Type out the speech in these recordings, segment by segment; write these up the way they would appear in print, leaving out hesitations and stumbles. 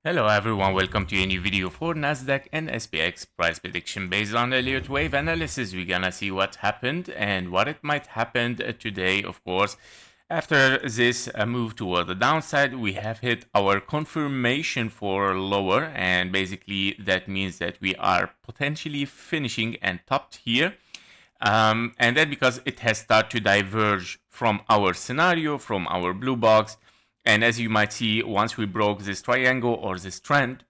Hello everyone, welcome to a new video for Nasdaq and SPX price prediction based on Elliott wave analysis. We're gonna see what happened and what it might happen today. Of course, after this move toward the downside, we have hit our confirmation for lower, and basically that means that we are potentially finishing and topped here. And then because it has started to diverge from our scenario, from our blue box, and as you might see, once we broke this triangle or this trend,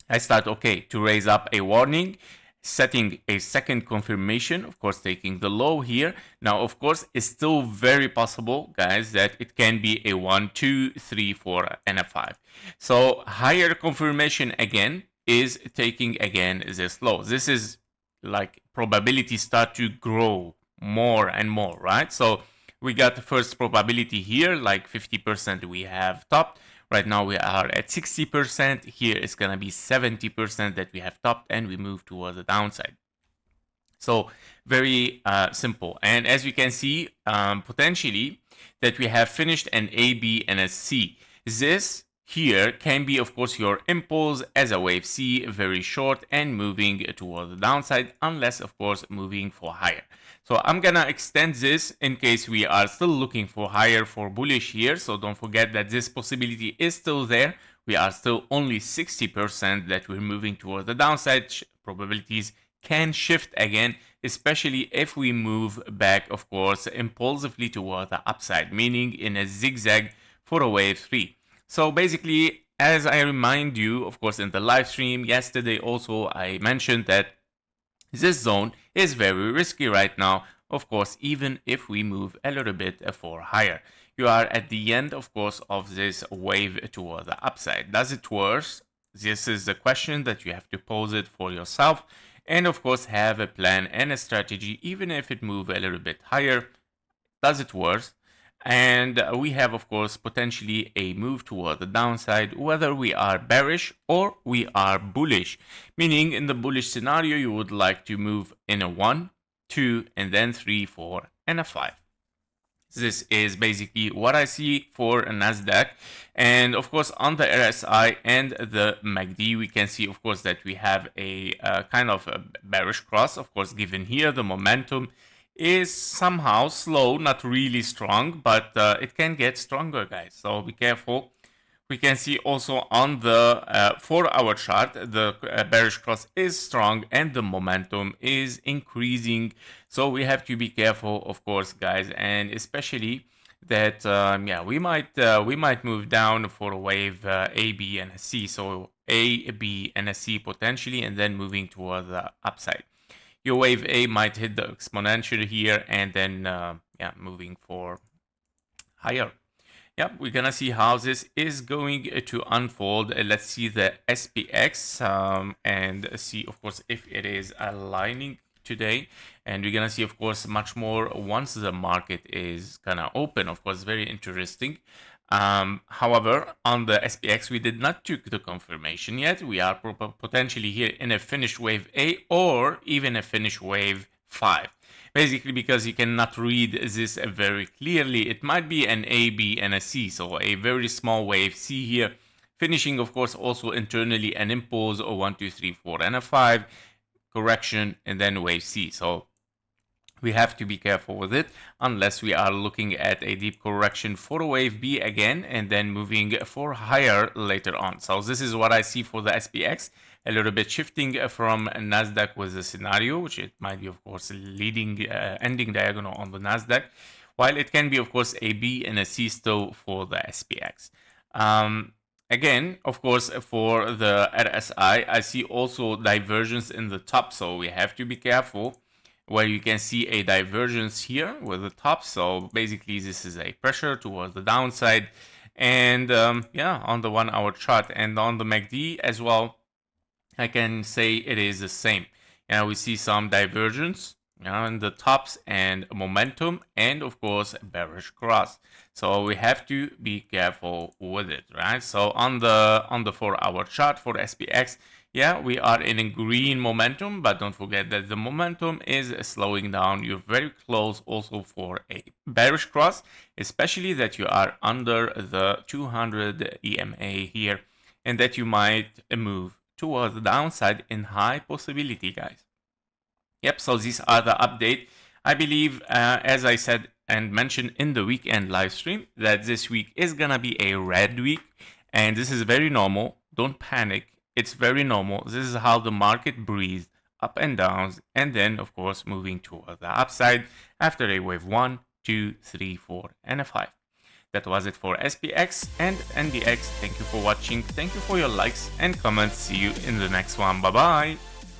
I start, okay, to raise up a warning, setting a second confirmation, of course, taking the low here. Now, of course, it's still very possible, guys, that it can be a 1, 2, 3, 4, and a 5. So higher confirmation again is taking again this low. This is like probability start to grow more and more, right? So we got the first probability here, like 50% we have topped. Right now we are at 60%. Here it's going to be 70% that we have topped, and we move towards the downside. So very simple. And as you can see, potentially that we have finished an A, B, and a C. This here can be, of course, your impulse as a wave C, very short and moving toward the downside, unless, of course, moving for higher. So I'm gonna extend this in case we are still looking for higher for bullish here. So don't forget that this possibility is still there. We are still only 60% that we're moving toward the downside. Probabilities can shift again, especially if we move back, of course, impulsively toward the upside, meaning in a zigzag for a wave 3. So basically, as I remind you, of course, in the live stream yesterday also, I mentioned that this zone is very risky right now, of course, even if we move a little bit for higher. You are at the end, of course, of this wave toward the upside. Does it work? This is the question that you have to pose it for yourself, and of course have a plan and a strategy, even if it moves a little bit higher. Does it work? And we have, of course, potentially a move toward the downside, whether we are bearish or we are bullish. Meaning, in the bullish scenario, you would like to move in a 1, 2, and then 3, 4, and a 5. This is basically what I see for Nasdaq. And of course, on the RSI and the MACD, we can see, of course, that we have a kind of a bearish cross. Of course, given here the momentum is somehow slow, not really strong, but it can get stronger, guys. So be careful. We can see also on the 4-hour chart, the bearish cross is strong and the momentum is increasing. So we have to be careful, of course, guys, and especially that yeah, we might move down for a wave A, B, and a C. So A, B, and a C potentially, and then moving toward the upside. Your wave A might hit the exponential here, and then yeah, moving for higher. Yep, we're gonna see how this is going to unfold. Let's see the SPX and see, of course, if it is aligning today. And we're gonna see, of course, much more once the market is gonna open. Of course, very interesting. However, on the SPX, we did not take the confirmation yet. We are potentially here in a finished wave A or even a finished wave 5. Basically, because you cannot read this very clearly, it might be an A, B, and a C. So a very small wave C here, finishing, of course, also internally an impulse or 1, 2, 3, 4, and a 5, correction, and then wave C. So we have to be careful with it unless we are looking at a deep correction for wave B again and then moving for higher later on. So this is what I see for the SPX, a little bit shifting from Nasdaq with the scenario, which it might be, of course, leading ending diagonal on the Nasdaq, while it can be, of course, a B and a C still for the SPX. Again, of course, for the RSI, I see also divergence in the top, so we have to be careful, where you can see a divergence here with the top. So basically this is a pressure towards the downside, and yeah, on the 1-hour chart and on the MACD as well, I can say it is the same. We see some divergence in the tops and momentum, and of course bearish cross. So we have to be careful with it, right? So on the 4-hour chart for SPX, yeah, we are in a green momentum, but don't forget that the momentum is slowing down. You're very close also for a bearish cross, especially that you are under the 200 EMA here and that you might move towards the downside in high possibility, guys. Yep, so these are the update. I believe, as I said and mentioned in the weekend live stream, that this week is gonna be a red week, and this is very normal. Don't panic. It's very normal. This is how the market breathes, up and downs, and then of course moving toward the upside after a wave 1, 2, 3, 4, and a 5. That was it for SPX and NDX. Thank you for watching. Thank you for your likes and comments. See you in the next one. Bye bye.